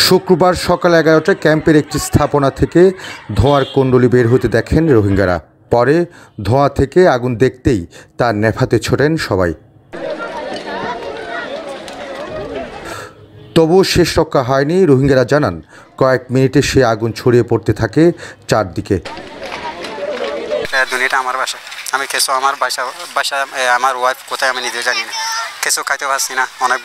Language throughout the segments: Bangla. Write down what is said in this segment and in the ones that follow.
শুক্রবার সকাল 11টায় ক্যাম্পের একটি স্থাপনা থেকে ধোঁয়ার কুণ্ডলী বের হতে দেখেন রোহিঙ্গারা। পরে ধোঁয়া থেকে আগুন দেখতেই তা নেভাতে ছোটেন সবাই। তবুও শেষ রক্ষা হয়নি। রোহিঙ্গারা জানান, কয়েক মিনিটে সে আগুন ছড়িয়ে পড়তে থাকে চারদিকে। দুনিয়াটা আমার বাসা, আমি কিছু আমার বাসা আমার ওয়াইফ কোথায় আমি নিজে জানি না, কিছু খাইতে পারছি না। অনেক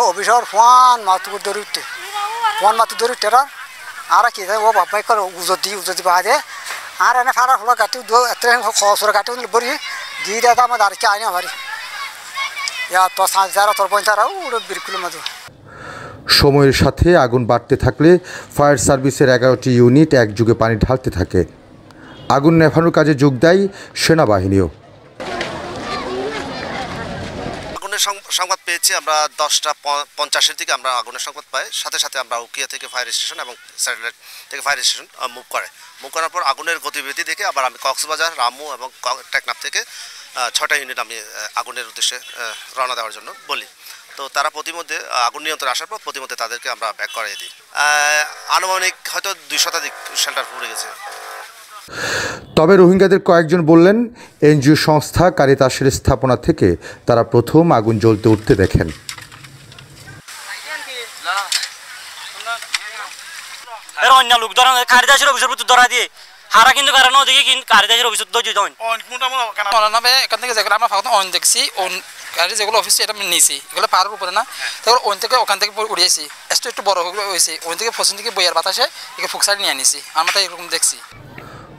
অভিশাপ ফোন মাতু ধরে উঠতে ফোন মাতু ধরে উঠতে আর কি ও বাবাই করে উজতি বাদে আর এনে ফাড়া ফুলা কাটি খসরা কাটি বড়ি দিয়ে দেয় আমার আর কি আইনা ভারি তো যারা তোর পঞ্চারা ওটা বিরকুলের মতো। সময়ের সাথে আগুন বাড়তে থাকলে ফায়ার সার্ভিসের 11টি ইউনিট একযোগে পানি ঢালতে থাকে। আগুন নেভানোর কাজে যোগ দেয় সেনাবাহিনীও। আগুনের সংবাদ পেয়েছি আমরা 10টা 50-এর দিকে আমরা আগুনের সংবাদ পাই। সাথে সাথে আমরা উকিয়া থেকে ফায়ার স্টেশন এবং স্যাটেলাইট থেকে ফায়ার স্টেশন মুভ করার পর আগুনের গতিবিধি দেখে আবার আমি কক্সবাজার, রামু এবং টেকনাফ থেকে 6টা ইউনিট আমি আগুনের উদ্দেশ্যে রওনা দেওয়ার জন্য বলি। তো তারা প্রতিমধ্যে আগুন নিয়ন্ত্রণে আসার পর প্রতিমধ্যে তাদেরকে আমরা ব্যাক করিয়ে দিই। আনুমানিক হয়তো 2 শতাধিক শেল্টার পুড়ে গেছে। তবে রোহিঙ্গাদের কয়েকজন বললেন, এনজিও সংস্থা কারিতাসের স্থাপনা থেকে তারা প্রথম আগুন জ্বলতে উঠতে দেখেন। অন্য লোক ধরা কারিতাসের অফিসের প্রতি ধরা দিয়ে হারা কিন্তু কারণ ওদিকে কিন্তু কারিতাসের অফিসের ধৈর্য দেন এখান থেকে যেগুলো আমরা ফাঁকা অন দেখছি গাড়ি যেগুলো অফিস এটা আমি নিয়েছি এগুলো পাহাড়ের উপরে না, তারপর ওখান থেকে উড়িয়েছি একটু বড় হয়েছে ওখান থেকে পশ্চিম থেকে বইয়ের বাতাসে একে ফুকসারি নিয়ে আনিছি। আমরা তাই এরকম দেখছি।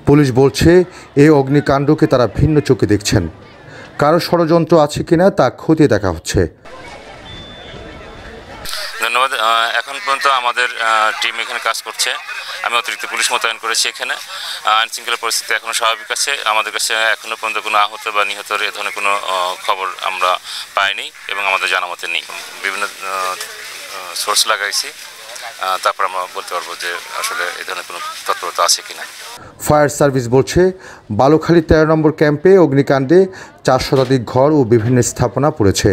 পুলিশ বলছে এই অগ্নিকাণ্ডকে তারা ভিন্ন চোখে দেখছেন। কারো ষড়যন্ত্র আছে কিনা তা খতিয়ে দেখা হচ্ছে। ধন্যবাদ। এখন পর্যন্ত আমাদের টিম এখানে কাজ করছে। আমি অতিরিক্ত পুলিশ মোতায়েন করেছি এখানে। আইনশৃঙ্খলা পরিস্থিতি এখনও স্বাভাবিক আছে। আমাদের কাছে এখনও পর্যন্ত কোনো আহত বা নিহতর এ ধরনের কোনো খবর আমরা পাইনি এবং আমাদের জানা মতে নেই। বিভিন্ন সোর্স লাগাইছি, তারপর আমরা বলতে পারবো যে আসলে এই ধরনের কোনো তৎপরতা আছে কিনা। ফায়ার সার্ভিস বলছে, বালুখালী 13 নম্বর ক্যাম্পে অগ্নিকাণ্ডে 4 শতাধিক ঘর ও বিভিন্ন স্থাপনা পড়েছে।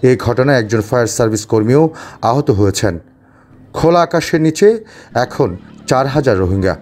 এই ঘটনায় একজন ফায়ার সার্ভিস কর্মীও আহত হয়েছেন। খোলা আকাশের নিচে এখন 4000 রোহিঙ্গা।